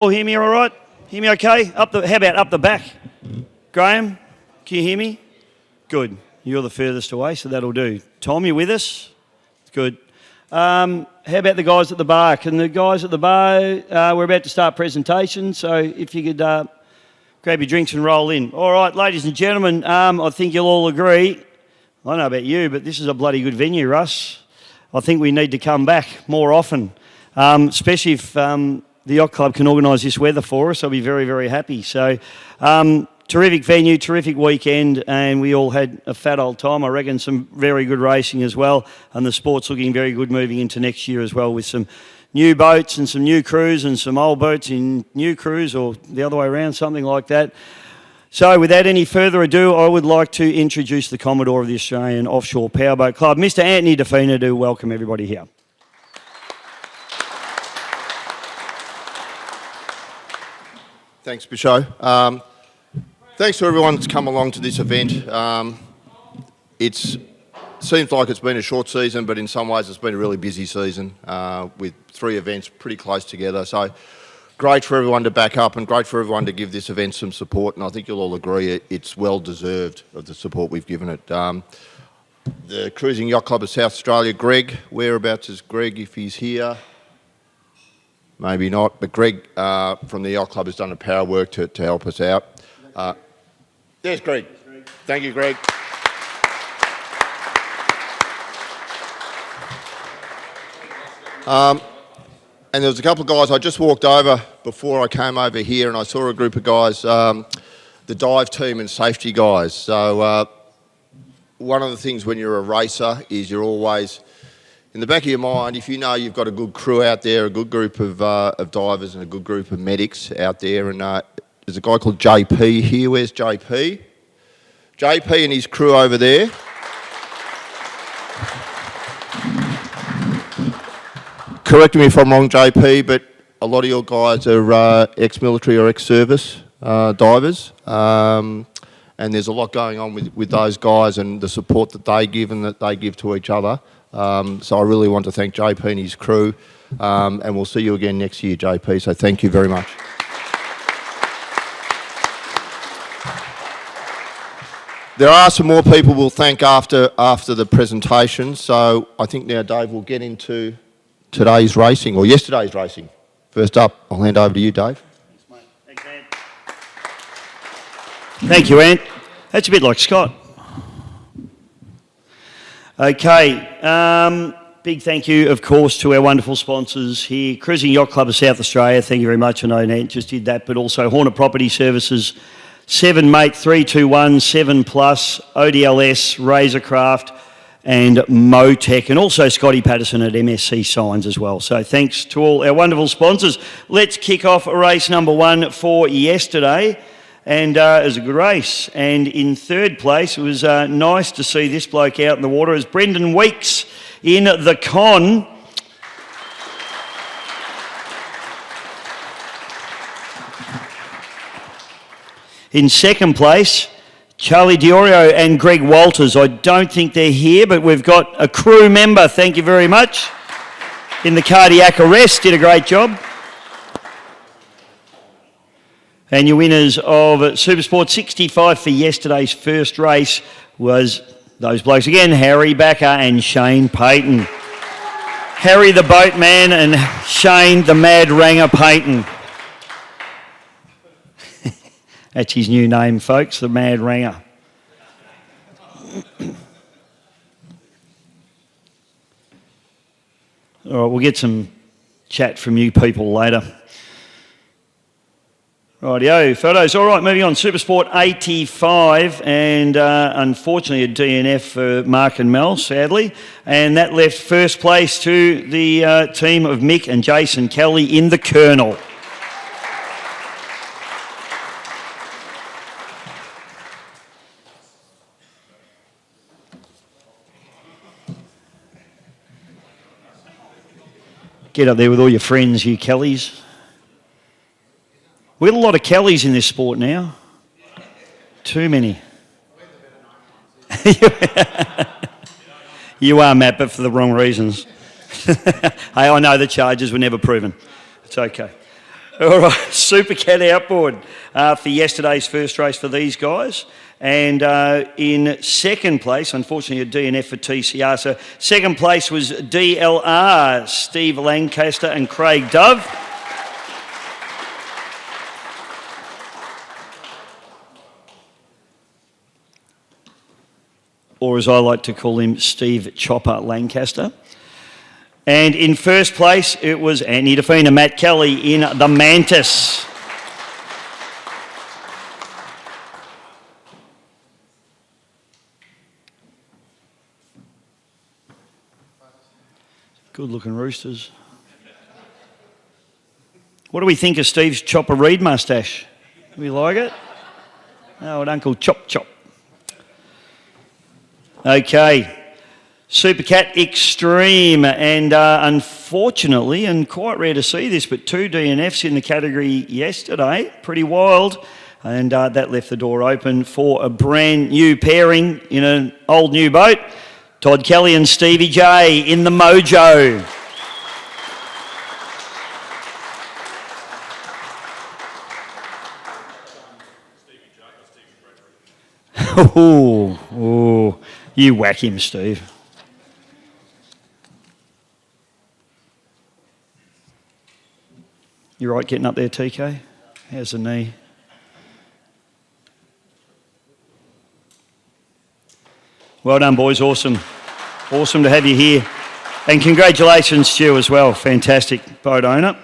all hear me all right? Hear me okay? How about up the back? Graham, can you hear me? Good. You're the furthest away, so that'll do. Tom, you with us? Good. How about the guys at the bar? Can the guys at the bar, we're about to start presentation, so if you could grab your drinks and roll in. All right, ladies and gentlemen, I think you'll all agree. I don't know about you, but this is a bloody good venue, Russ. I think we need to come back more often, especially if the Yacht Club can organise this weather for us. I'll be very, very happy. So, terrific venue, terrific weekend, and we all had a fat old time. I reckon some very good racing as well, and the sport's looking very good moving into next year as well with some new boats and some new crews and some old boats in new crews, or the other way around, something like that. So without any further ado, I would like to introduce the Commodore of the Australian Offshore Powerboat Club, Mr. Anthony Defina, to welcome everybody here. Thanks, Bisho. Thanks to everyone that's come along to this event. It seems like it's been a short season, but in some ways it's been a really busy season with 3 events pretty close together. So great for everyone to back up and great for everyone to give this event some support, and I think you'll all agree it's well deserved of the support we've given it. The Cruising Yacht Club of South Australia, Greg, whereabouts is Greg if he's here? Maybe not, but Greg from the Yacht Club has done a power work to help us out. There's Greg. Thank you, Greg. And there was a couple of guys, I just walked over before I came over here and I saw a group of guys, the dive team and safety guys. So one of the things when you're a racer is you're always, in the back of your mind, if you know you've got a good crew out there, a good group of divers and a good group of medics out there, and there's a guy called JP here. Where's JP? JP and his crew over there. Correct me if I'm wrong, JP, but a lot of your guys are ex-military or ex-service divers, and there's a lot going on with those guys and the support that they give and that they give to each other. So I really want to thank JP and his crew, and we'll see you again next year, JP, so thank you very much. There are some more people we'll thank after the presentation, so I think now Dave will get into today's racing, or yesterday's racing. First up, I'll hand over to you, Dave. Thanks, mate. Thanks, Ant. Thank you, Ant. That's a bit like Scott. Okay, big thank you, of course, to our wonderful sponsors here. Cruising Yacht Club of South Australia, thank you very much. I know Ant just did that, but also Hornet Property Services, 7 Mate 321, 7 Plus, ODLS, Razorcraft, and Motec, and also Scotty Patterson at MSC Signs as well. So thanks to all our wonderful sponsors. Let's kick off race number 1 for yesterday, and it was a good race. And in third place, it was nice to see this bloke out in the water, as Brendan Weeks in the Con. In second place, Charlie Diorio and Greg Walters. I don't think they're here, but we've got a crew member, thank you very much, in the cardiac arrest, did a great job. And your winners of Supersport 65 for yesterday's first race was those blokes again, Harry Backer and Shane Payton. Harry the boatman and Shane the mad ranger Payton. That's his new name, folks, the Mad Ranger. All right, we'll get some chat from you people later. Rightio, photos. All right, moving on. Supersport 85, and unfortunately a DNF for Mark and Mel, sadly. And that left first place to the team of Mick and Jason Kelly in the Colonel. Get up there with all your friends, you Kellys. We've got a lot of Kellys in this sport now. Too many. You are, Matt, but for the wrong reasons. Hey, I know the charges were never proven. It's okay. All right, Super Cat outboard for yesterday's first race for these guys. And in second place, unfortunately, a DNF for TCR. So second place was DLR, Steve Lancaster and Craig Dove. Or as I like to call him, Steve Chopper Lancaster. And in first place, it was Anthony Define and Matt Kelly in the Mantis. Good looking roosters. What do we think of Steve's Chopper Reed moustache? Do we like it? Oh, and Uncle Chop Chop. Okay, Super Cat Extreme, and unfortunately, and quite rare to see this, but 2 DNFs in the category yesterday, pretty wild, and that left the door open for a brand new pairing in an old new boat. Todd Kelly and Stevie J in the Mojo. Oh, you whack him, Steve. You right getting up there, TK? How's the knee? Well done, boys. Awesome. Awesome to have you here. And congratulations, Stu, as well. Fantastic boat owner.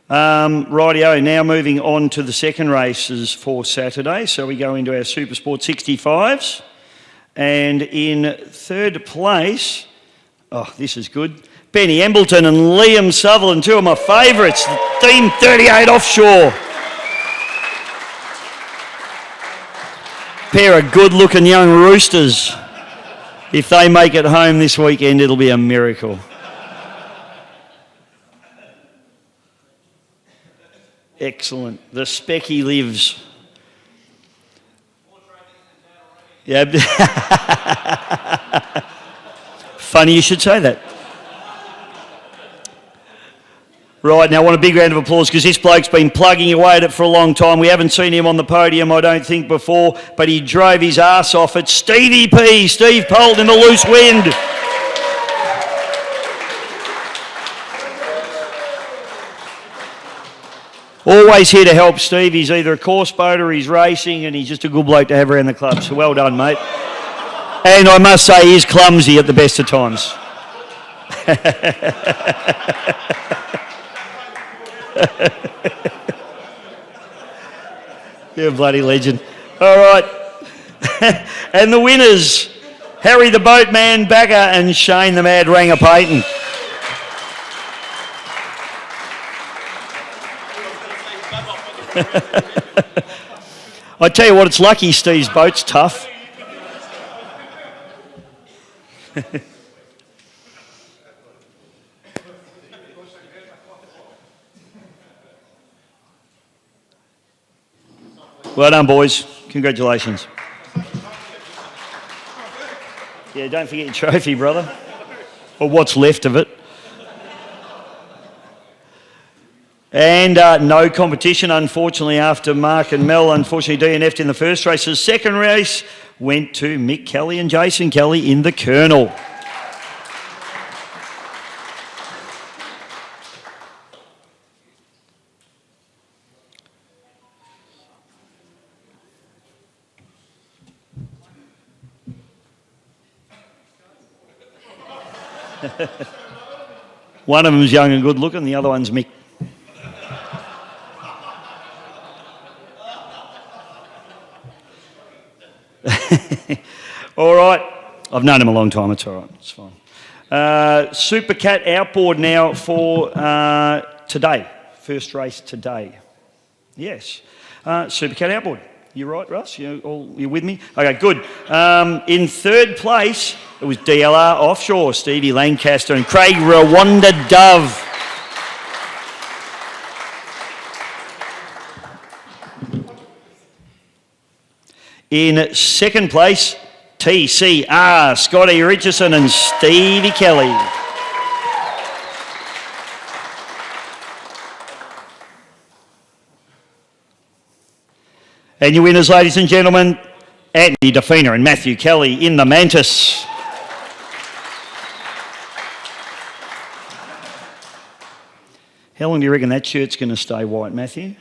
Rightio, now moving on to the second races for Saturday. So we go into our Super Sport 65s. And in third place, oh, this is good, Benny Embleton and Liam Sutherland, 2 of my favourites, Team 38 Offshore. Pair of good-looking young roosters. If they make it home this weekend, it'll be a miracle. Excellent. The Specky lives. Yeah. Funny you should say that. Right, now I want a big round of applause because this bloke's been plugging away at it for a long time. We haven't seen him on the podium, I don't think, before, but he drove his arse off it. Stevie P, Steve Pold in the loose wind. Always here to help Steve. He's either a course boat or he's racing, and he's just a good bloke to have around the club. So well done, mate. And I must say, he's clumsy at the best of times. You're a bloody legend. All right. And the winners, Harry the Boatman Bagger and Shane the Mad Ranger Payton. I tell you what, it's lucky Steve's boat's tough. Well done, boys. Congratulations. Yeah, don't forget your trophy, brother. Or what's left of it. And no competition, unfortunately, after Mark and Mel, unfortunately, DNF'd in the first race. The second race went to Mick Kelly and Jason Kelly in the Colonel. One of them's young and good looking, the other one's Mick. All right. I've known him a long time. It's all right. It's fine. Super Cat outboard now for today. First race today. Yes. Super Cat outboard. You right, Russ? You with me? Okay, good. In third place, it was DLR Offshore, Stevie Lancaster and Craig Rwanda Dove. In second place, TCR, Scotty Richardson and Stevie Kelly. And your winners, ladies and gentlemen, Anthony Defina and Matthew Kelly in the Mantis. How long do you reckon that shirt's going to stay white, Matthew?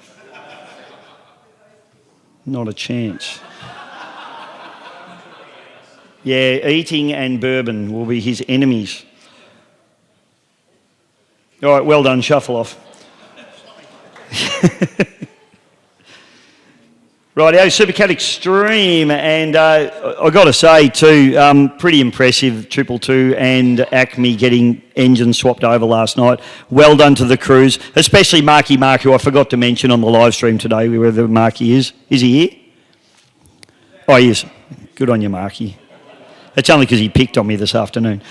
Not a chance. Yeah, eating and bourbon will be his enemies. All right, well done, shuffle off. Rightio, Supercat Extreme, and I've got to say too, pretty impressive 222 and Acme getting engines swapped over last night. Well done to the crews, especially Marky Mark, who I forgot to mention on the live stream today, wherever Marky is. Is he here? Oh, he is. Good on you, Marky. It's only because he picked on me this afternoon.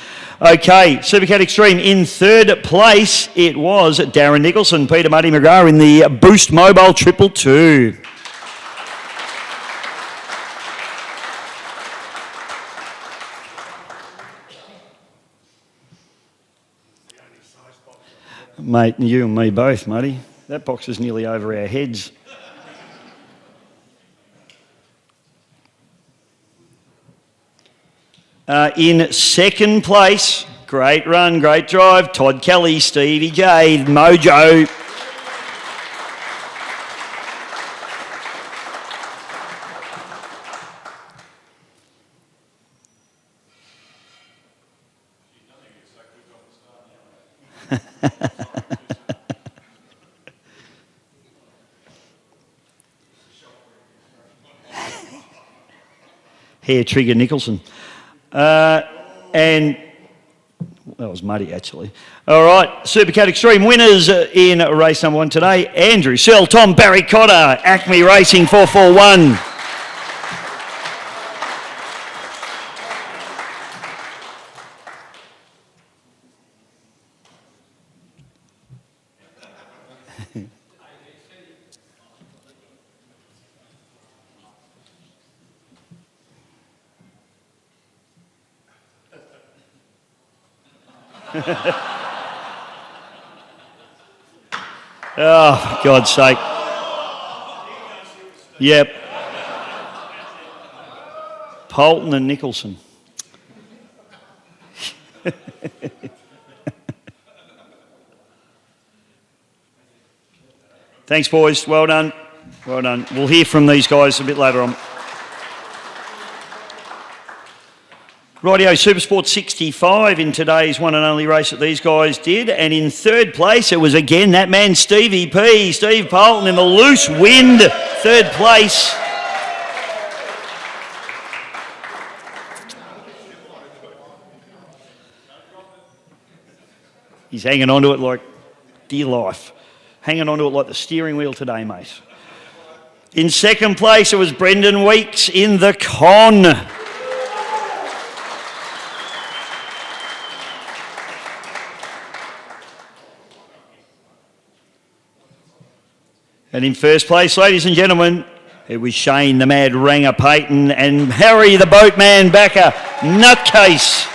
Okay, Supercat Extreme. In third place, it was Darren Nicholson, Peter Muddy McGrath in the Boost Mobile 222. Mate, you and me both, Muddy. That box is nearly over our heads. In second place, great run, great drive, Todd Kelly, Stevie J, Mojo. Hair Trigger Nicholson. And that was muddy, actually. All right, Supercat Extreme winners in race number 1 today. Andrew Sell, Tom Barry Cotter, Acme Racing 441. Oh, for God's sake. Yep. Polton and Nicholson. Thanks, boys. Well done. Well done. We'll hear from these guys a bit later on. Rightio, Supersport 65 in today's one and only race that these guys did. And in third place, it was again that man, Stevie P, Steve Polton in the loose wind, third place. He's hanging on to it like dear life. Hanging on to it like the steering wheel today, mate. In second place, it was Brendan Weeks in the Con. And in first place, ladies and gentlemen, it was Shane the Mad Ranger Payton and Harry the Boatman Backer Nutcase.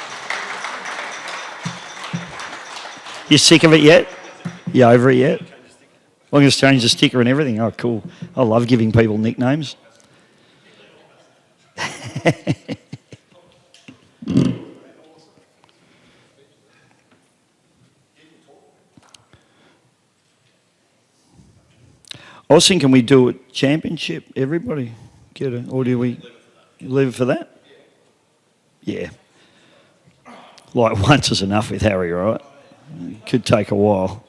You sick of it yet? You over it yet? I'm going to change the sticker and everything. Oh, cool. I love giving people nicknames. I was thinking we do a championship, everybody get it, or do we leave it for that? Yeah. Like once is enough with Harry, right? It could take a while.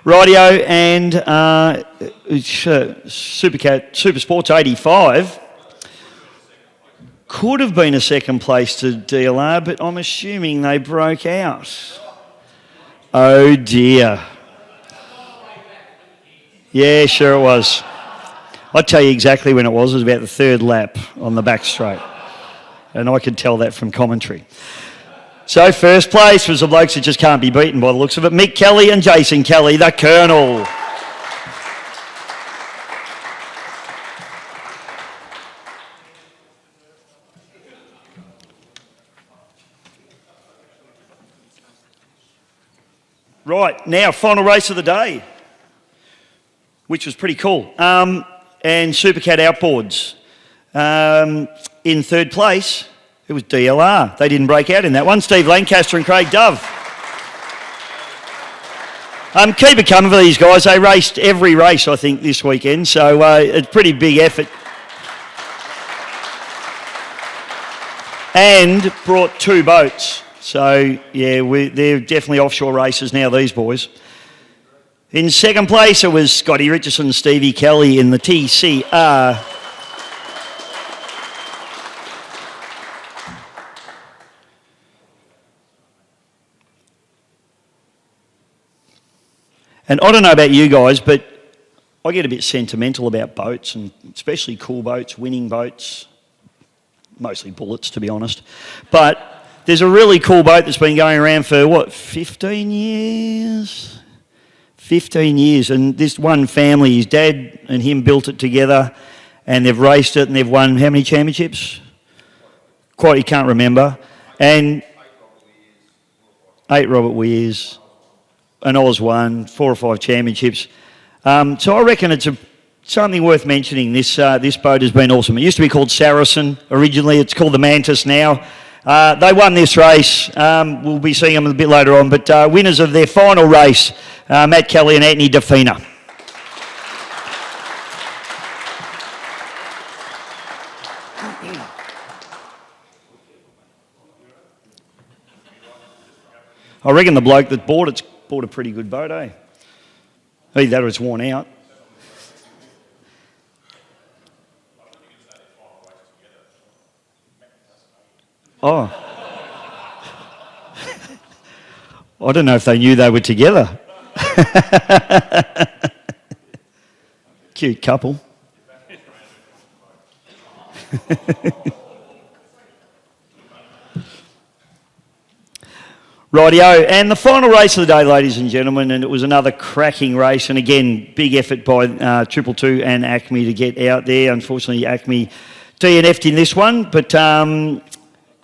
Rightio, and Supersports 85 could have been a second place to DLR, but I'm assuming they broke out. Oh dear. Yeah, sure it was. I'll tell you exactly when it was. It was about the third lap on the back straight. And I could tell that from commentary. So first place was the blokes that just can't be beaten by the looks of it. Mick Kelly and Jason Kelly, the Colonel. Right, now final race of the day. which was pretty cool. And Supercat Outboards. In third place, it was DLR. They didn't break out in that one. Steve Lancaster and Craig Dove. Keep it coming for these guys. They raced every race, I think, this weekend, so it's a pretty big effort. And brought 2 boats. So, yeah, they're definitely offshore racers now, these boys. In second place, it was Scotty Richardson and Stevie Kelly in the TCR. And I don't know about you guys, but I get a bit sentimental about boats, and especially cool boats, winning boats. Mostly bullets, to be honest. But there's a really cool boat that's been going around for, 15 years? 15 years. And this one family, his dad and him built it together, and they've raced it, and they've won how many championships? Quite, you can't remember. And 8 Robert Weirs, an Oz one, 4 or 5 championships. So I reckon it's something worth mentioning. This boat has been awesome. It used to be called Saracen originally. It's called the Mantis now. They won this race. We'll be seeing them a bit later on. But winners of their final race, Matt Kelly and Anthony Defina. I reckon the bloke that bought it's bought a pretty good boat, eh? Either that or it's worn out. Oh. I don't know if they knew they were together. Cute couple. Rightio, and the final race of the day, ladies and gentlemen, and it was another cracking race, and again, big effort by 222 and Acme to get out there. Unfortunately, Acme DNF'd in this one, but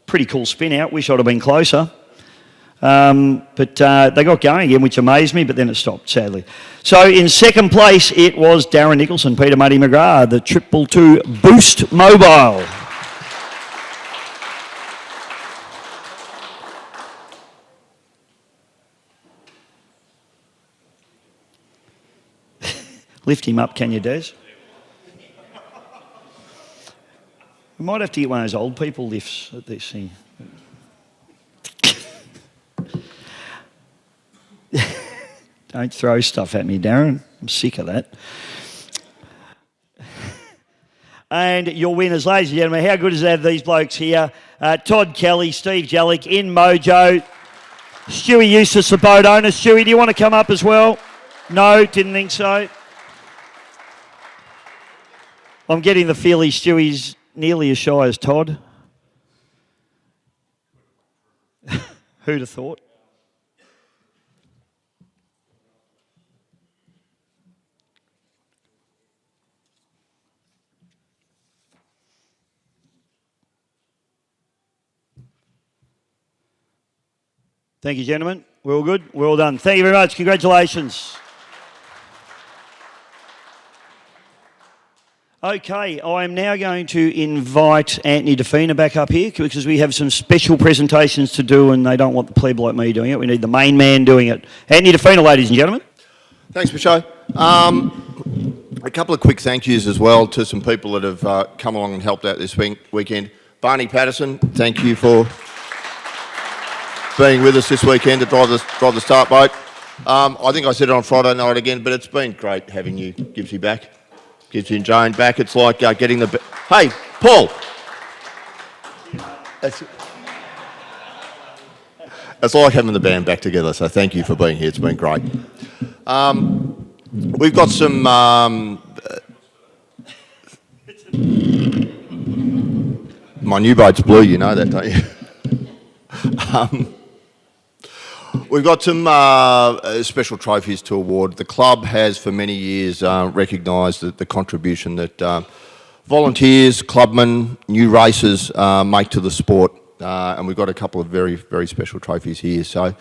pretty cool spin out. Wish I'd have been closer. But they got going again, which amazed me, but then it stopped, sadly. So in second place, it was Darren Nicholson, Peter Muddy McGrath, the 222 Boost Mobile. Lift him up, can you, Des? We might have to get one of those old people lifts at this thing. Don't throw stuff at me, Darren. I'm sick of that. And your winners, ladies and gentlemen, how good is that, these blokes here? Todd Kelly, Steve Jellick in Mojo. Stewie Eustace, the boat owner. Stewie, do you want to come up as well? No, didn't think so. I'm getting the feeling Stewie's nearly as shy as Todd. Who'd have thought? Thank you, gentlemen. We're all good. We're all done. Thank you very much. Congratulations. Okay, I am now going to invite Anthony Defina back up here because we have some special presentations to do and they don't want the pleb like me doing it. We need the main man doing it. Anthony Defina, ladies and gentlemen. Thanks, Michaud. A couple of quick thank yous as well to some people that have come along and helped out this weekend. Barney Patterson, thank you for being with us this weekend to drive the start boat. I think I said it on Friday night again, but it's been great having you, Gibbsy, back. Gibbsy and Jane back. It's like getting the... Hey, Paul! It's like having the band back together, so thank you for being here. It's been great. We've got some... my new boat's blue, you know that, don't you? We've got some special trophies to award. The club has for many years recognised the contribution that volunteers, clubmen, new racers make to the sport. And we've got a couple of very, very special trophies here. So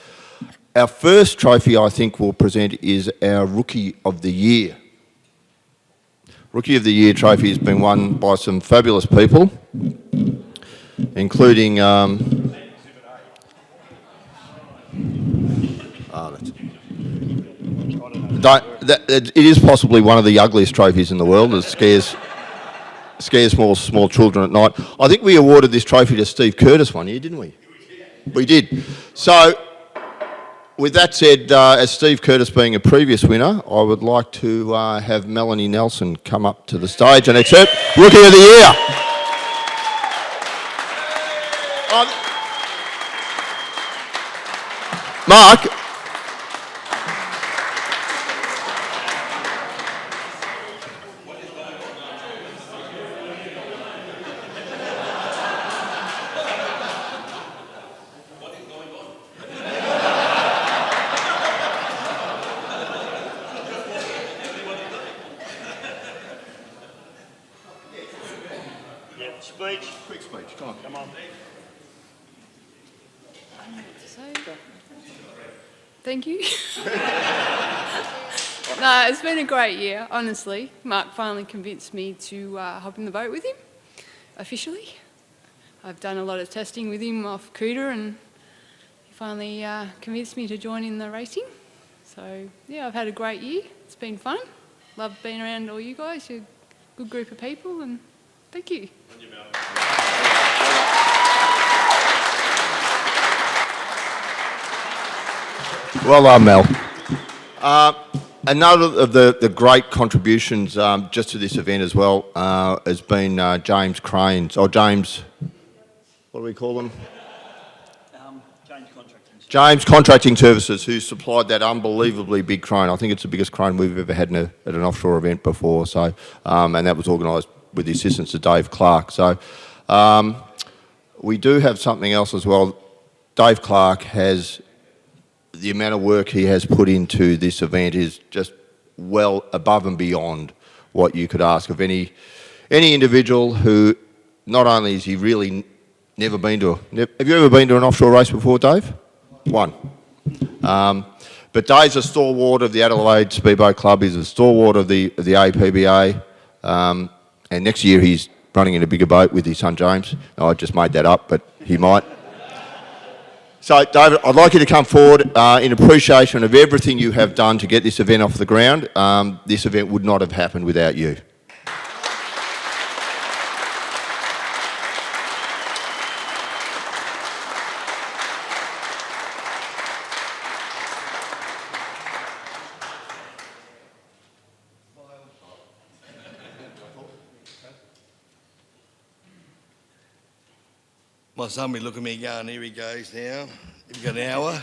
our first trophy I think we'll present is our Rookie of the Year. Rookie of the Year trophy has been won by some fabulous people, including... it is possibly one of the ugliest trophies in the world. It scares small children at night. I think we awarded this trophy to Steve Curtis one year, didn't we? We did. So, with that said, as Steve Curtis being a previous winner, I would like to have Melanie Nelson come up to the stage and accept Rookie of the Year. Mark. Speech. Quick speech, come on. Thank you. No, it's been a great year, honestly. Mark finally convinced me to hop in the boat with him, officially. I've done a lot of testing with him off Cooter and he finally convinced me to join in the racing. So, yeah, I've had a great year. It's been fun. Love being around all you guys. You're a good group of people and thank you. Well done, Mel. Another of the great contributions just to this event as well has been James Cranes, or James, what do we call them? James Contracting Services, who supplied that unbelievably big crane. I think it's the biggest crane we've ever had at an offshore event before. So, and that was organised with the assistance of Dave Clark. So, we do have something else as well. Dave Clark has... The amount of work he has put into this event is just well above and beyond what you could ask of any individual who not only is he really never been to have you ever been to an offshore race before, Dave? One. But Dave's a stalwart of the Adelaide Speedboat Club. He's a stalwart of the APBA. And next year he's running in a bigger boat with his son James. No, I just made that up, but he might. So, David, I'd like you to come forward in appreciation of everything you have done to get this event off the ground. This event would not have happened without you. My son will be looking at me going, here he goes now. You've got an hour.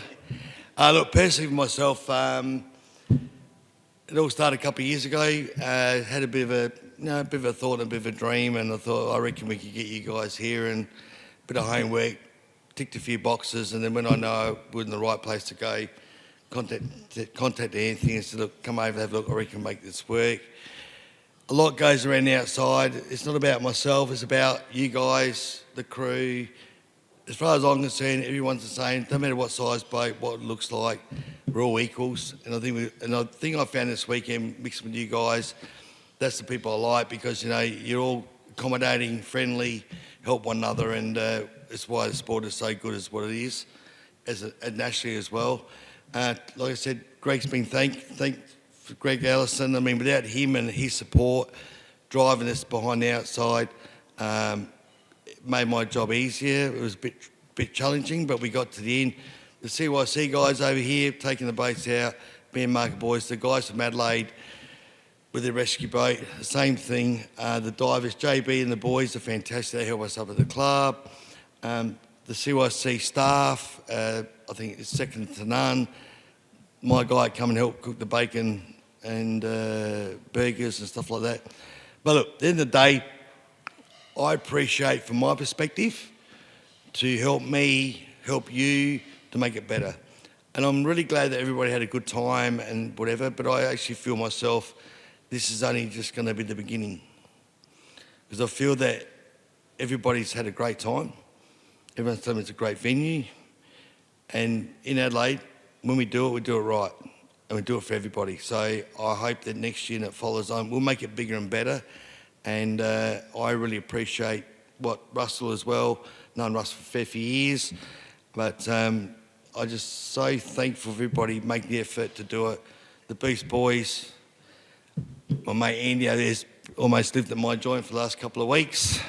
Look, personally for myself, it all started a couple of years ago. Had a bit of a thought, a bit of a dream, and I thought, I reckon we could get you guys here and a bit of homework, ticked a few boxes, and then when I know we're in the right place to go, contact Anthony and said, look, come over, have a look, I reckon make this work. A lot goes around the outside. It's not about myself, it's about you guys, the crew. As far as I'm concerned, everyone's the same. No matter what size boat, what it looks like, we're all equals. And I think I found this weekend mixing with you guys, that's the people I like because you're all accommodating, friendly, help one another, and it's why the sport is so good as what it is, nationally as well. Like I said, Greg's been thanked for Greg Allison. I mean, without him and his support, driving us behind the outside. Made my job easier. It was a bit challenging, but we got to the end. The CYC guys over here taking the boats out, me and Market Boys, the guys from Adelaide with their rescue boat, the same thing. The divers, JB and the boys are fantastic. They help us up at the club. The CYC staff, I think it's second to none. My guy come and help cook the bacon and burgers and stuff like that. But look, at the end of the day, I appreciate, from my perspective, to help me, help you, to make it better. And I'm really glad that everybody had a good time and whatever, but I actually feel myself, this is only just going to be the beginning. Because I feel that everybody's had a great time. Everyone's telling me it's a great venue. And in Adelaide, when we do it right. and we do it for everybody. So I hope that next year that follows on, we'll make it bigger and better. And I really appreciate what Russell as well, known Russell for a fair few years, but I'm just so thankful for everybody making the effort to do it. The Beast Boys, my mate Andy there's almost lived at my joint for the last couple of weeks.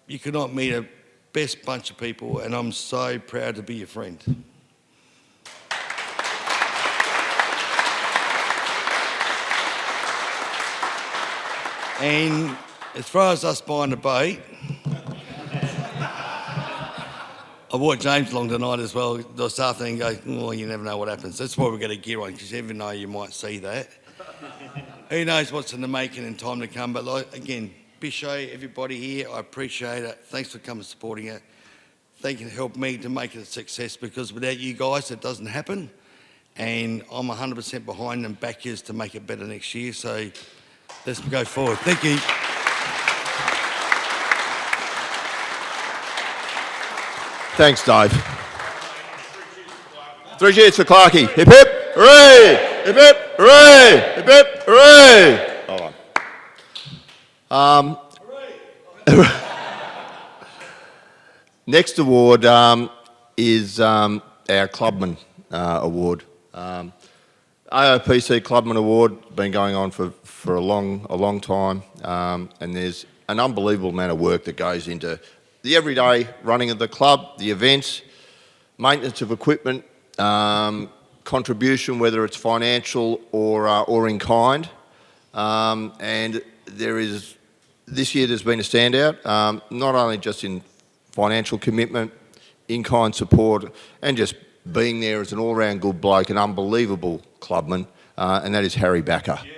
You could not meet a best bunch of people, and I'm so proud to be your friend. And as far as us buying a boat, I brought James along tonight as well this afternoon and go, well, you never know what happens. That's why we're going to gear on, because you never know, you might see that. Who knows what's in the making in time to come. But like, again, Bisho, everybody here, I appreciate it. Thanks for coming and supporting it. Thank you for helping me to make it a success, because without you guys, it doesn't happen. And I'm 100% behind and back yous to make it better next year. So let's go forward. Thank you. Thanks, Dave. 3 cheers for Clarkie. Hip hip, hooray! Hip hip, hooray! Hip hip, hooray! Hold on. Next award is our Clubman Award. AOPC Clubman Award, been going on for a long time, and there's an unbelievable amount of work that goes into the everyday running of the club, the events, maintenance of equipment, contribution, whether it's financial or in kind. And this year there's been a standout, not only just in financial commitment, in-kind support, and just being there as an all-round good bloke, an unbelievable clubman, and that is Harry Backer. Yeah.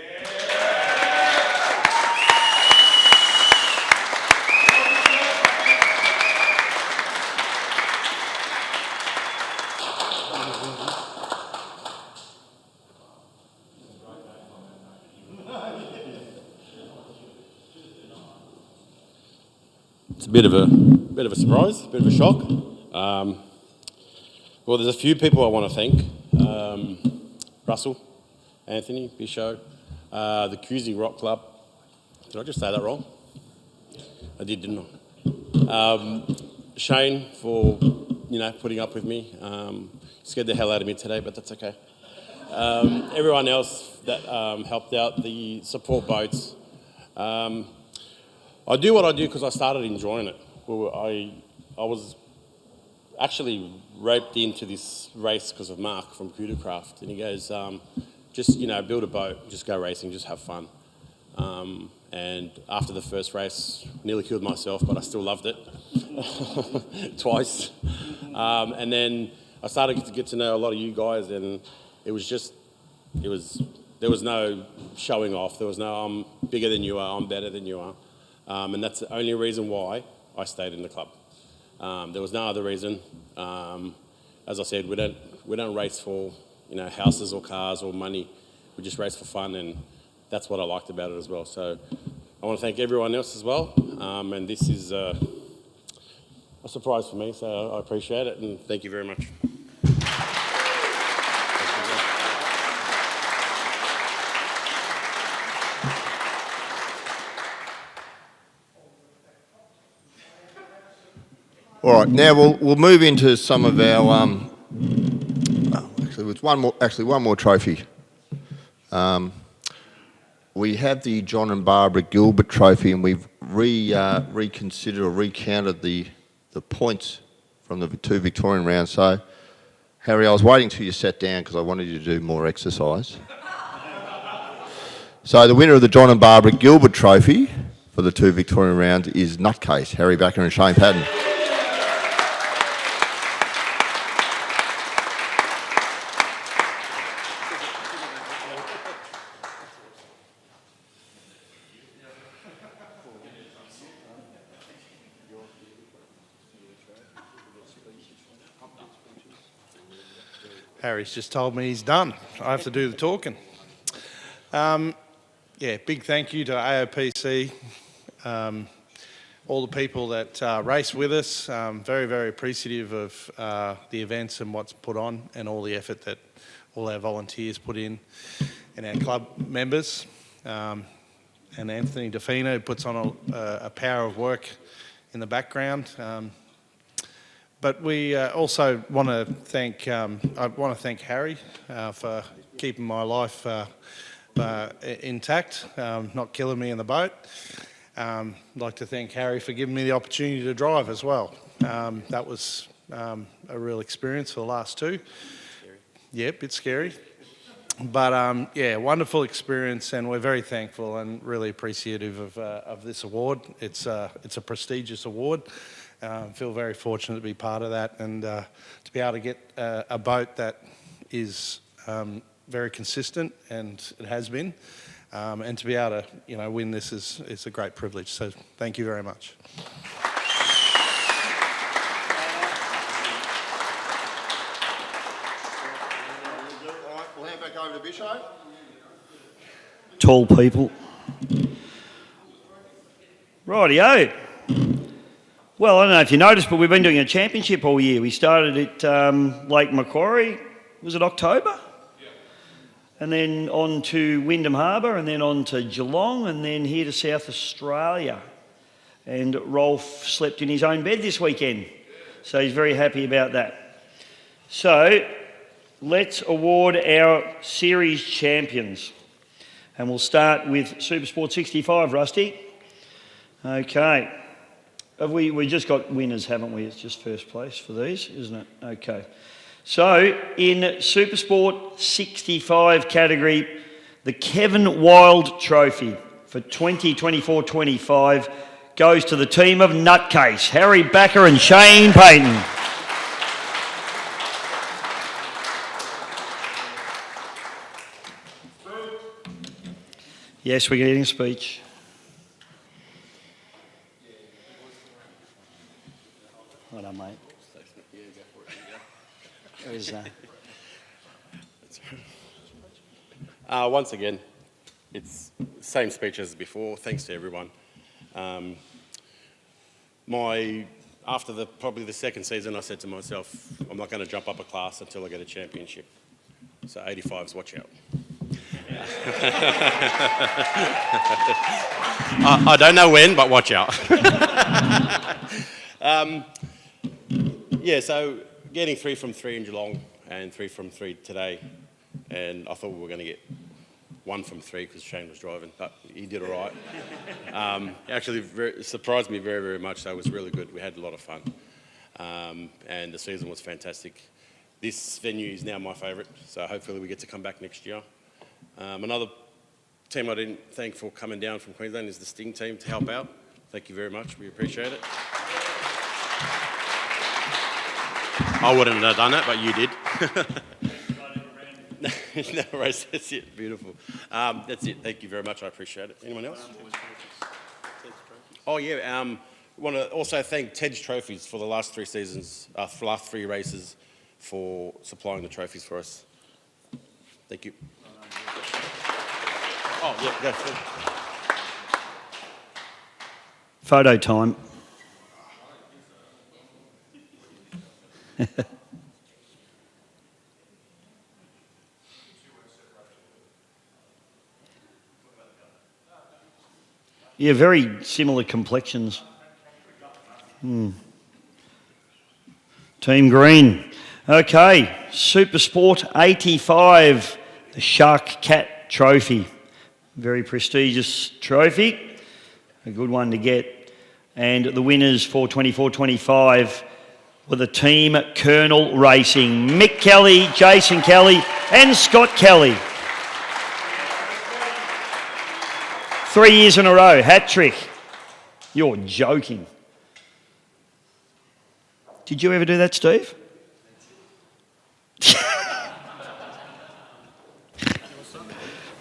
It's a bit of a surprise, a bit of a shock. Well, there's a few people I want to thank. Russell, Anthony, Bisho, the Cusey Rock Club. Did I just say that wrong? I did, didn't I? Shane for, putting up with me. Scared the hell out of me today, but that's okay. Everyone else that helped out, the support boats. I do what I do because I started enjoying it. Well, I was actually roped into this race because of Mark from Coodercraft, and he goes, just build a boat, just go racing, just have fun. And after the first race, nearly killed myself, but I still loved it twice. And then I started to get to know a lot of you guys, and there was no showing off. There was no I'm bigger than you are, I'm better than you are. And that's the only reason why I stayed in the club. There was no other reason. As I said, we don't race for houses or cars or money. We just race for fun, and that's what I liked about it as well. So I want to thank everyone else as well. And this is a surprise for me, so I appreciate it, and thank you very much. All right, now we'll move into some of our. There's one more trophy. We have the John and Barbara Gilbert Trophy, and we've reconsidered or recounted the points from the 2 Victorian rounds. So, Harry, I was waiting till you sat down because I wanted you to do more exercise. So the winner of the John and Barbara Gilbert Trophy for the 2 Victorian rounds is Nutcase, Harry Backer and Shane Patton. Harry's just told me he's done. I have to do the talking. Big thank you to AOPC, all the people that race with us. Very, very appreciative of the events and what's put on and all the effort that all our volunteers put in, and our club members, and Anthony DeFino, who puts on a power of work in the background. But we also want to thank Harry for keeping my life intact, not killing me in the boat. I'd like to thank Harry for giving me the opportunity to drive as well. That was a real experience for the last two. Scary. Yeah, a bit scary. But yeah, wonderful experience, and we're very thankful and really appreciative of this award. It's a prestigious award. Feel very fortunate to be part of that, and to be able to get a boat that is very consistent, and it has been, and to be able to win this is a great privilege. So thank you very much. We'll hand back over to Bisho. Tall people. Rightio. Well, I don't know if you noticed, but we've been doing a championship all year. We started at Lake Macquarie, was it October? Yeah. And then on to Wyndham Harbour, and then on to Geelong, and then here to South Australia. And Rolf slept in his own bed this weekend, so he's very happy about that. So let's award our series champions. And we'll start with Supersport 65, Rusty. Okay. We just got winners, haven't we? It's just first place for these, isn't it? Okay. So in Supersport 65 category, the Kevin Wild Trophy for 2024-25 goes to the team of Nutcase, Harry Backer and Shane Payton. Yes, we're getting a speech. Well done, mate. Where's Once again, it's the same speech as before. Thanks to everyone. After probably the second season, I said to myself, I'm not going to jump up a class until I get a championship. So 85s, watch out. I don't know when, but watch out. Yeah, so getting 3 from 3 in Geelong and 3 from 3 today, and I thought we were going to get 1 from 3 because Shane was driving, but he did all right. Actually, surprised me very, very much, so it was really good. We had a lot of fun, and the season was fantastic. This venue is now my favourite, so hopefully we get to come back next year. Another team I didn't thank for coming down from Queensland is the Sting team to help out. Thank you very much. We appreciate it. I wouldn't have done it, but you did. No, Race, that's it. Beautiful. That's it. Thank you very much. I appreciate it. Anyone else? Oh, yeah. Want to also thank Ted's Trophies for the last 3 seasons, for the last 3 races, for supplying the trophies for us. Thank you. Oh, yeah, go for it. Photo time. Yeah, very similar complexions. Team Green. Okay, Supersport 85, the Shark Cat Trophy. Very prestigious trophy, a good one to get. And the winners for 24-25 were the Team Colonel Racing, Mick Kelly, Jason Kelly and Scott Kelly. 3 years in a row, hat trick. You're joking. Did you ever do that, Steve?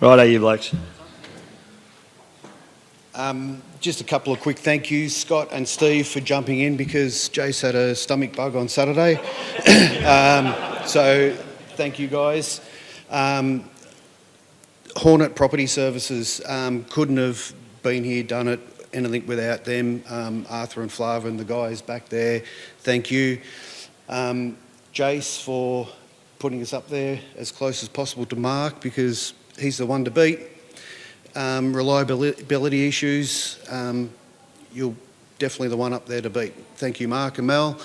Righto, you blokes. Just a couple of quick thank yous, Scott and Steve, for jumping in because Jace had a stomach bug on Saturday. So thank you guys. Hornet Property Services couldn't have been here, done it, anything without them. Arthur and Flav and the guys back there, thank you. Jace for putting us up there as close as possible to Mark because he's the one to beat. Reliability issues, you're definitely the one up there to beat. Thank you, Mark and Mel.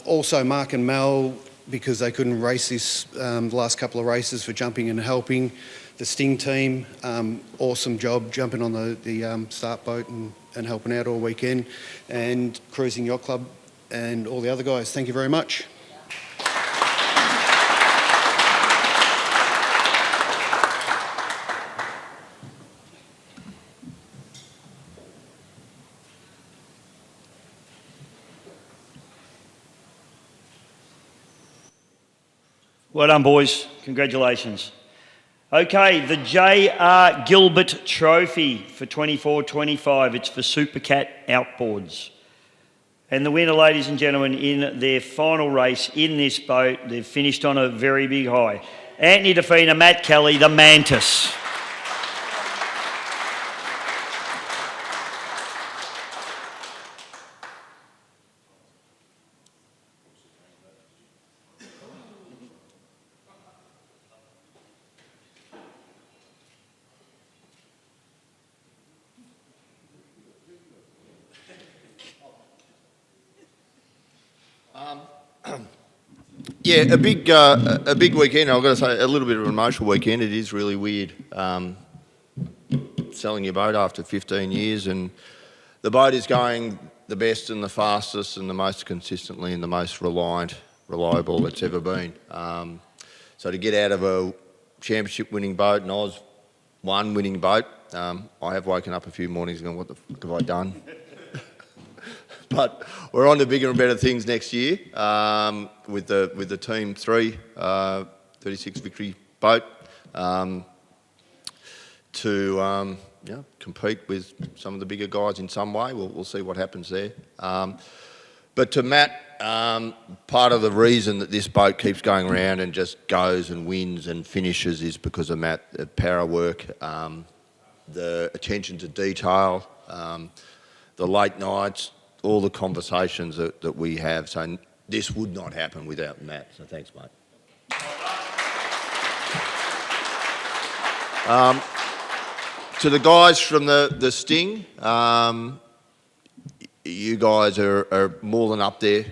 Also, Mark and Mel, because they couldn't race this the last couple of races, for jumping and helping. The Sting team, awesome job jumping on the start boat and helping out all weekend. And Cruising Yacht Club and all the other guys, thank you very much. Well done, boys. Congratulations. Okay, the J.R. Gilbert Trophy for 24-25. It's for Supercat Outboards. And the winner, ladies and gentlemen, in their final race in this boat, they've finished on a very big high. Anthony Defina, Matt Kelly, the Mantis. Yeah, a big weekend. I've got to say, a little bit of an emotional weekend. It is really weird selling your boat after 15 years, and the boat is going the best and the fastest and the most consistently and the most reliable it's ever been. So to get out of a championship-winning boat, and I was one winning boat, I have woken up a few mornings and gone, what the fuck have I done? But we're on to bigger and better things next year with the Team 3 36 victory boat to compete with some of the bigger guys in some way. We'll see what happens there. But to Matt, part of the reason that this boat keeps going around and just goes and wins and finishes is because of Matt, the power work, the attention to detail, the late nights, all the conversations that we have. So this would not happen without Matt. So thanks, mate. To the guys from the Sting, you guys are more than up there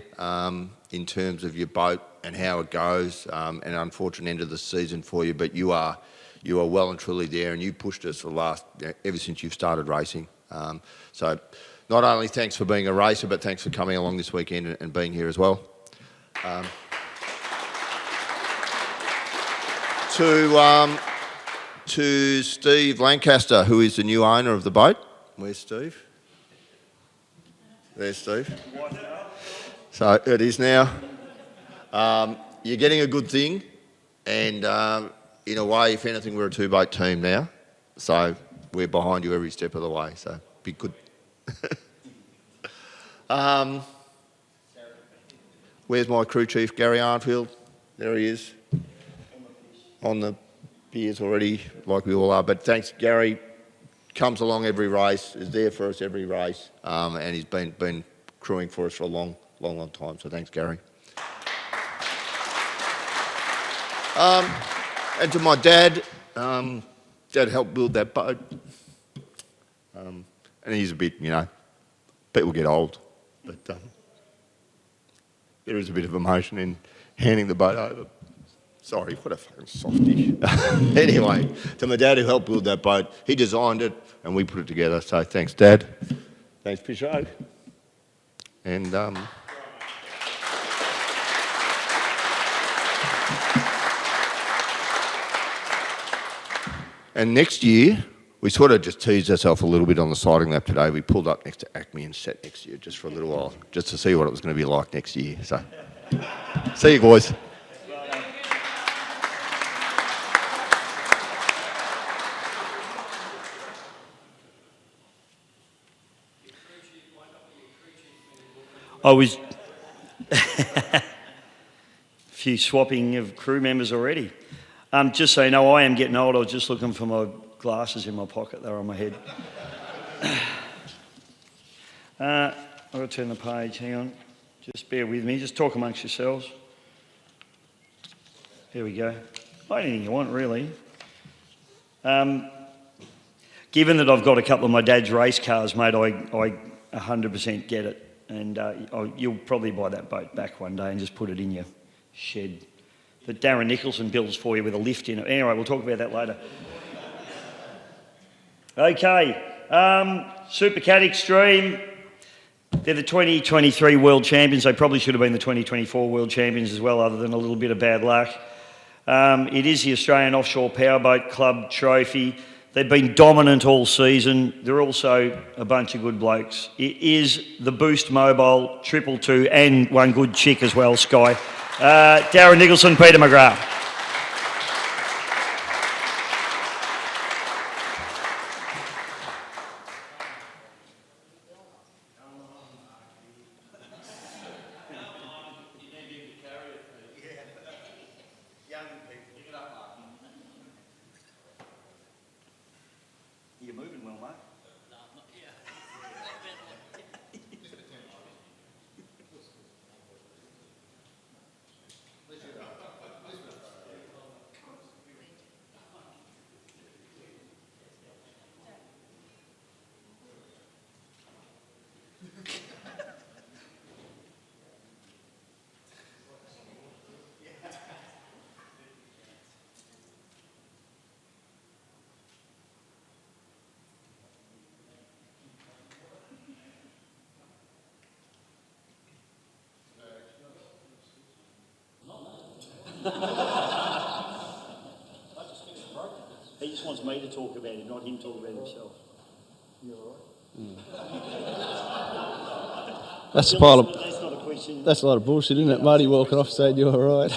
in terms of your boat and how it goes. An unfortunate end of the season for you, but you are well and truly there, and you pushed us for ever since you've started racing. So not only thanks for being a racer, but thanks for coming along this weekend and being here as well. To Steve Lancaster, who is the new owner of the boat. Where's Steve? There's Steve. So it is now. You're getting a good thing, and in a way, if anything, we're a two-boat team now. So we're behind you every step of the way. So be good. Where's my crew chief, Gary Arnfield? There he is. On the beers already, like we all are. But thanks, Gary. Comes along every race, is there for us every race, and he's been crewing for us for a long time. So thanks, Gary. And to my dad, Dad helped build that boat. And he's a bit, people get old, but there is a bit of emotion in handing the boat over. Sorry, what a fucking softie. Anyway, to my dad who helped build that boat, he designed it and we put it together. So thanks, Dad. Thanks, Pichot. And next year, we sort of just teased ourselves a little bit on the sighting lap today. We pulled up next to Acme and sat next to you just for a little while, just to see what it was going to be like next year. So, see you, boys. I was a few swapping of crew members already. Just so you know, I am getting old. I was just looking for my glasses in my pocket. They're on my head. I've got to turn the page. Hang on. Just bear with me. Just talk amongst yourselves. Here we go. Anything you want, really. Given that I've got a couple of my dad's race cars, mate, I 100% get it. And you'll probably buy that boat back one day and just put it in your shed that Darren Nicholson builds for you with a lift in it. Anyway, we'll talk about that later. Okay, Super Cat Extreme. They're the 2023 World Champions. They probably should have been the 2024 World Champions as well, other than a little bit of bad luck. It is the Australian Offshore Powerboat Club trophy. They've been dominant all season. They're also a bunch of good blokes. It is the Boost Mobile 222 and one good chick as well, Sky. Darren Nicholson, Peter McGrath. You're moving well, mate. He just wants me to talk about him, not him talk about himself. You all right? That's a pile of. That's not a question. That's a lot of bullshit, isn't it? Marty walking off saying you're all right.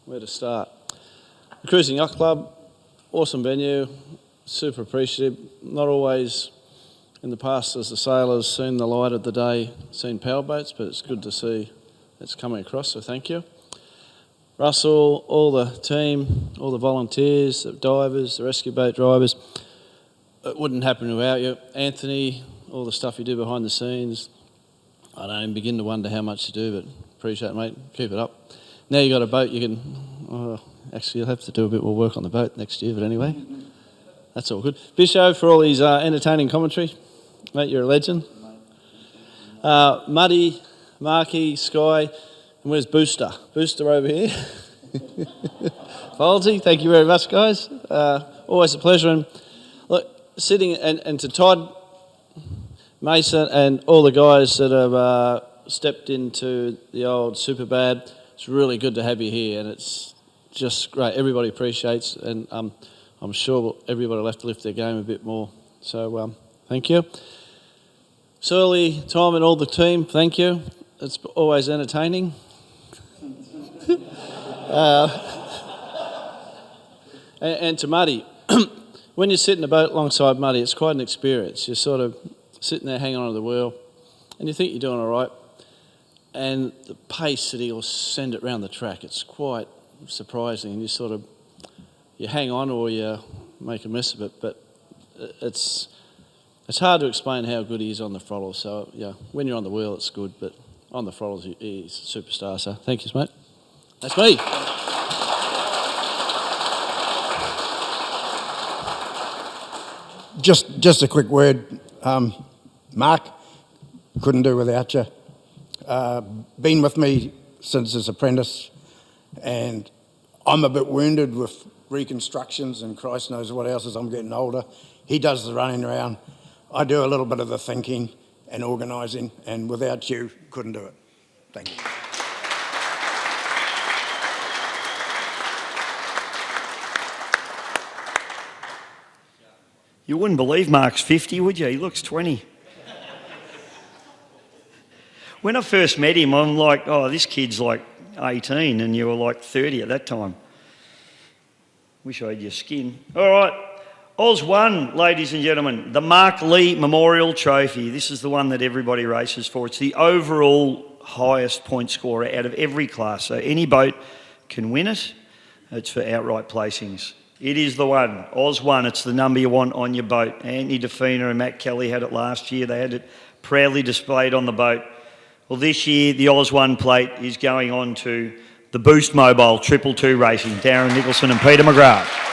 Where to start? The Cruising Yacht Club, awesome venue, super appreciative. Not always in the past has the sailors seen the light of the day, seen powerboats, but it's good to see it's coming across, so thank you. Russell, all the team, all the volunteers, the divers, the rescue boat drivers, it wouldn't happen without you. Anthony, all the stuff you do behind the scenes, I don't even begin to wonder how much you do, but appreciate it, mate. Keep it up. Now you got a boat, you can, actually you'll have to do a bit more work on the boat next year, but anyway, that's all good. Bisho for all his entertaining commentary. Mate, you're a legend. Muddy, Marky, Sky, and where's Booster? Booster over here. Folsey, thank you very much, guys. Always a pleasure. And look, sitting and to Todd, Mason, and all the guys that have stepped into the old Superbad, it's really good to have you here, and it's just great. Everybody appreciates, and I'm sure everybody will have to lift their game a bit more. So thank you. Surly, Tom, and all the team, thank you. It's always entertaining. And to Muddy, when you sit in a boat alongside Muddy, it's quite an experience. You're sort of sitting there hanging onto the wheel, and you think you're doing all right. And the pace that he'll send it round the track, it's quite surprising. And you hang on or you make a mess of it, but it's hard to explain how good he is on the throttle. So yeah, when you're on the wheel, it's good, but on the throttles, he's a superstar. So thank you, mate. That's me. Just a quick word, Mark. Couldn't do without you. Been with me since his apprentice, and I'm a bit wounded with reconstructions and Christ knows what else as I'm getting older. He does the running around. I do a little bit of the thinking and organising, and without you, couldn't do it. Thank you. You wouldn't believe Mark's 50, would you? He looks 20. When I first met him, I'm like, oh, this kid's like 18, and you were like 30 at that time. Wish I had your skin. All right. Oz won, ladies and gentlemen, the Mark Lee Memorial Trophy. This is the one that everybody races for. It's the overall highest point scorer out of every class. So any boat can win it. It's for outright placings. It is the one. Oz won. It's the number you want on your boat. Anthony DeFina and Matt Kelly had it last year. They had it proudly displayed on the boat. Well, this year the Oz 1 plate is going on to the Boost Mobile 222 Racing, Darren Nicholson and Peter McGrath.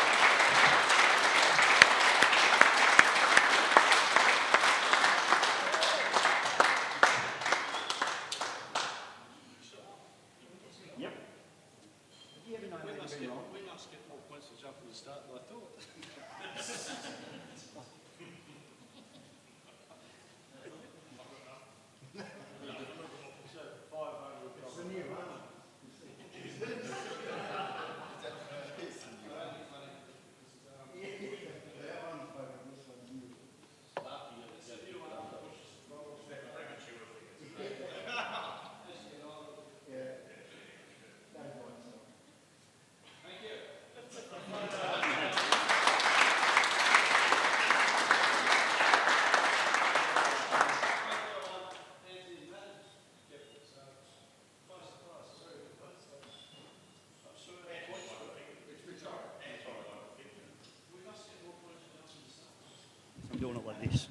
I'm doing it like this.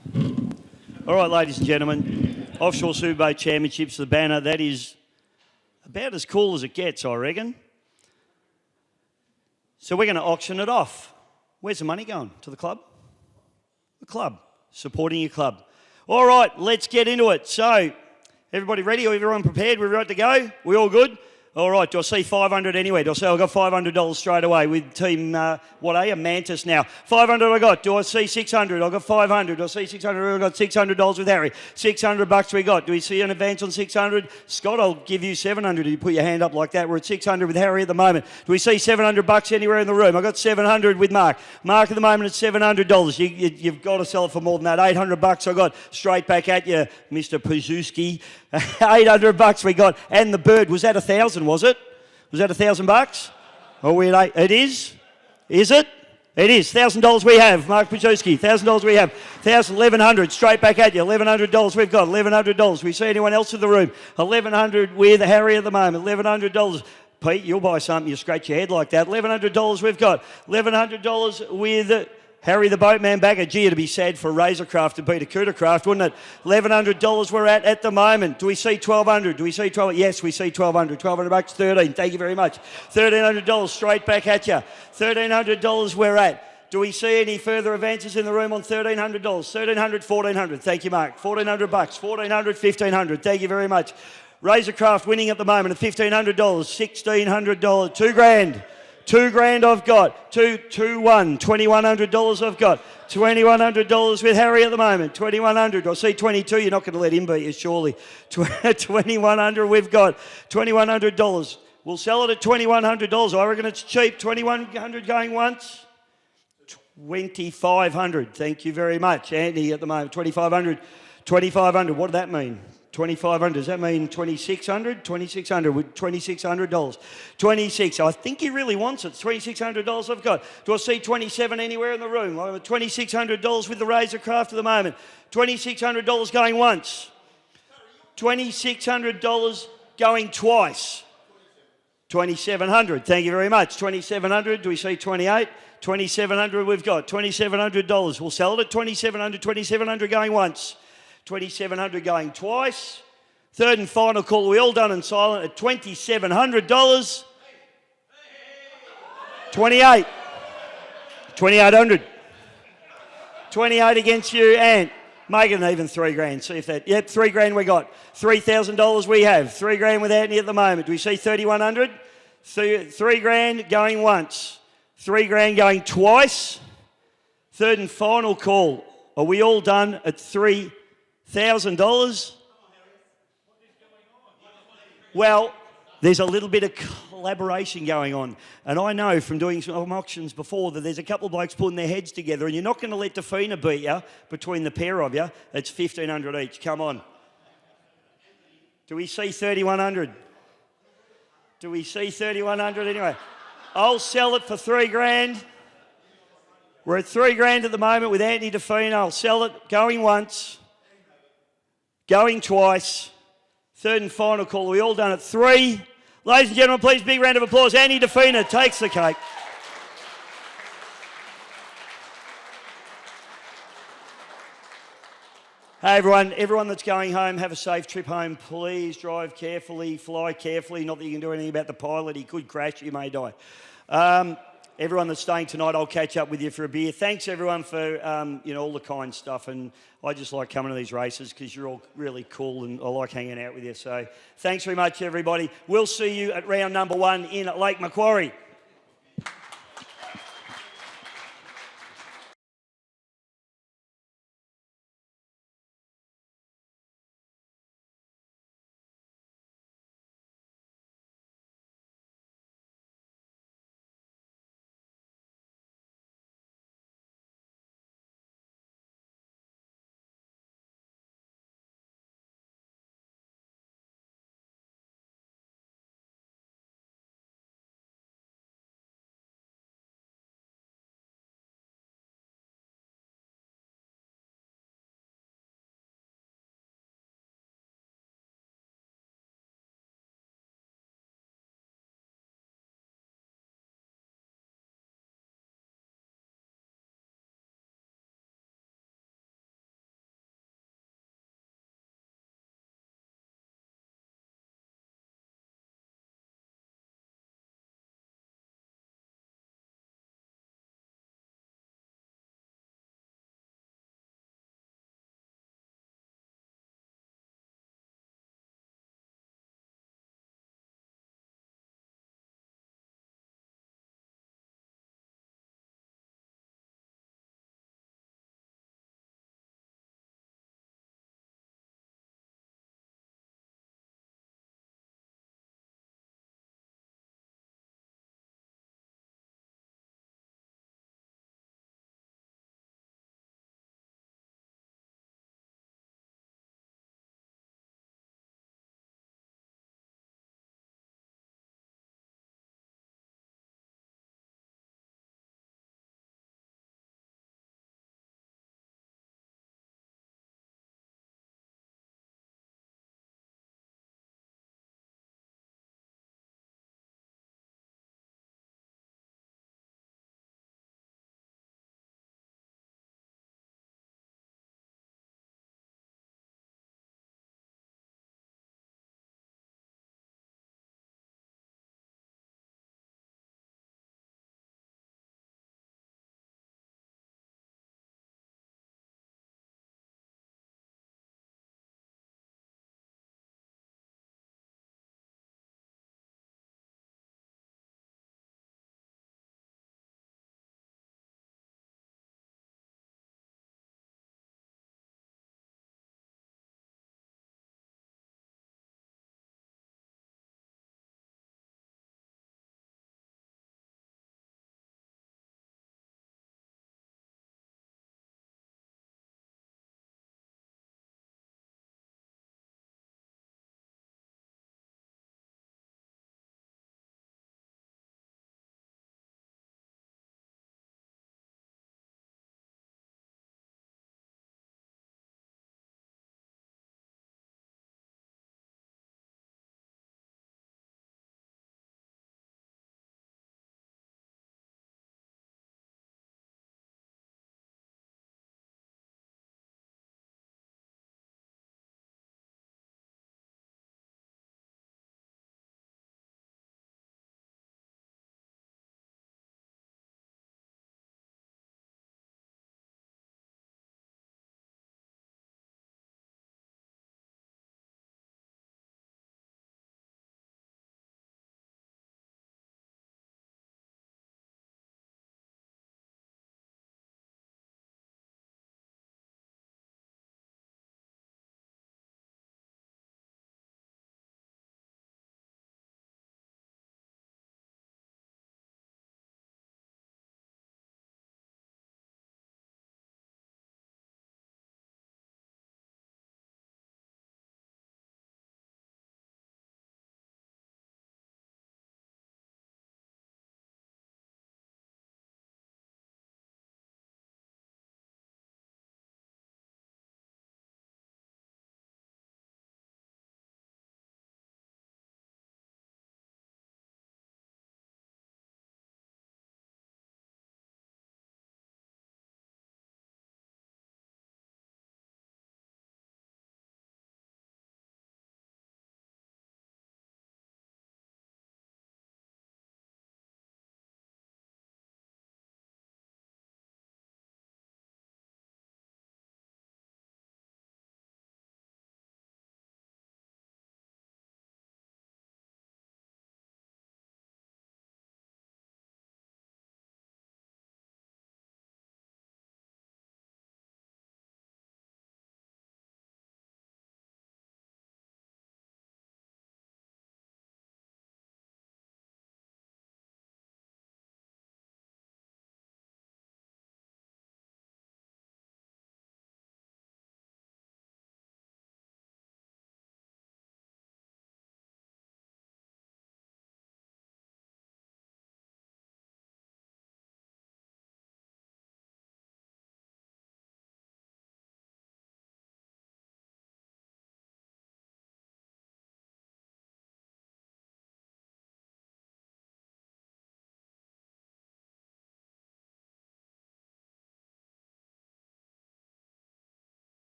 All right, ladies and gentlemen, Offshore Superboat Championships, the banner, that is about as cool as it gets, I reckon. So we're going to auction it off. Where's the money going? To the club? The club. Supporting your club. All right, let's get into it. So, everybody ready? Everyone prepared? We're ready to go? We all good? All right, do I see 500 anyway? Do I say I've got $500 straight away with team, what are you, Mantis now? 500 I got. Do I see 600? I've got 500. Do I see 600? I've got $600 with Harry. $600 we got. Do we see an advance on 600? Scott, I'll give you 700 if you put your hand up like that. We're at 600 with Harry at the moment. Do we see $700 anywhere in the room? I've got 700 with Mark. Mark at the moment at $700. You've got to sell it for more than that. $800 I got straight back at you, Mr. Pazuski. $800 we got. And the bird, was that 1,000, was it? Was that $1,000? Oh, we at 8. It is? Is it? It is. $1,000 we have. Mark Pazuski, $1,000 we have. 1,100 straight back at you. $1,100 we've got. $1,100. We see anyone else in the room? 1,100 with Harry at the moment. $1,100. Pete, you'll buy something. You scratch your head like that. $1,100 we've got. $1,100 with Harry the Boatman Bagger. Gee, it'd be sad for Razorcraft to beat a Cootercraft, wouldn't it? $1,100 we're at the moment. Do we see 1,200? Do we see 12? Yes, we see 1,200. $1,200, 13. Thank you very much. $1,300 straight back at you. $1,300 we're at. Do we see any further advances in the room on $1,300? $1,300, $1,400. Thank you, Mark. $1,400, $1,400, $1,500. Thank you very much. Razorcraft winning at the moment at $1,500, $1,600, $2,000. $2,000 I've got. $2,100 I've got. $2,100 with Harry at the moment. $2,100. I see 22. You're not going to let him beat you, surely. $2,100 we've got. $2,100. We'll sell it at $2,100. I reckon it's cheap. $2,100 going once. $2,500. Thank you very much. Andy at the moment. $2,500. $2,500. What did that mean? $2,500. Does that mean $2,600? $2,600 with $2,600. 26. I think he really wants it. $2,600 I've got. Do I see 27 anywhere in the room? I'm at $2,600 with the Razorcraft at the moment. $2,600 going once. $2,600 going twice. 2,700. Thank you very much. 2,700. Do we see 28? 2,700 we've got. $2,700. We'll sell it at 2,700. 2,700 going once. 2,700 going twice. Third and final call. We all done and silent at $2,700. 28. 2,800. 28 against you, and make it an even $3,000. See if that. Yep, $3,000 we got. $3,000 we have. $3,000 with Anthony at the moment. Do we see 3,100? $3,000 going once. $3,000 going twice. Third and final call. Are we all done at $3,000? Well, there's a little bit of collaboration going on. And I know from doing some auctions before that there's a couple of blokes putting their heads together, and you're not going to let Defina beat you between the pair of you. It's $1,500 each. Come on. Do we see 3,100? Do we see 3,100 anyway? I'll sell it for $3,000. We're at $3,000 at the moment with Anthony Defina. I'll sell it going once. Going twice. Third and final call. We all done at 3. Ladies and gentlemen, please big round of applause. Andy Defina takes the cake. Hey everyone that's going home, have a safe trip home. Please drive carefully, fly carefully. Not that you can do anything about the pilot. He could crash, you may die. Everyone that's staying tonight, I'll catch up with you for a beer. Thanks everyone for all the kind stuff, and I just like coming to these races because you're all really cool and I like hanging out with you. So thanks very much everybody. We'll see you at round number 1 in Lake Macquarie.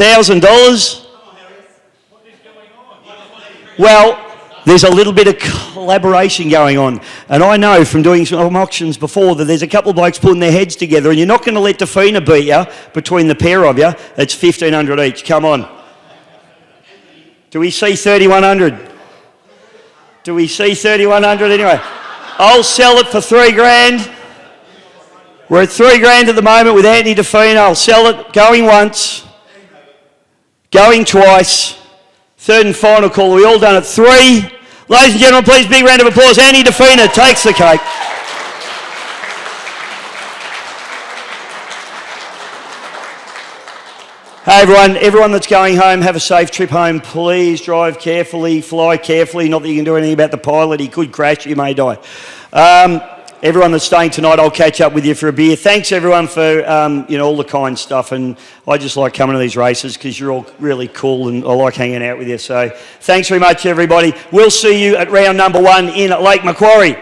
$1,000. Well, there's a little bit of collaboration going on. And I know from doing some auctions before that there's a couple of blokes putting their heads together, and you're not going to let Defina beat you between the pair of you. It's $1,500 each. Come on. Do we see 3,100? Do we see 3,100 anyway? I'll sell it for $3,000. We're at $3,000 at the moment with Anthony Defina. I'll sell it going once, going twice. Third and final call. We all done at 3. Ladies and gentlemen, please big round of applause. Anthony Defina takes the cake. Hey everyone that's going home, have a safe trip home. Please drive carefully, fly carefully. Not that you can do anything about the pilot. He could crash, you may die. Everyone that's staying tonight, I'll catch up with you for a beer. Thanks everyone for all the kind stuff, and I just like coming to these races because you're all really cool and I like hanging out with you. So thanks very much everybody. We'll see you at round number 1 in Lake Macquarie.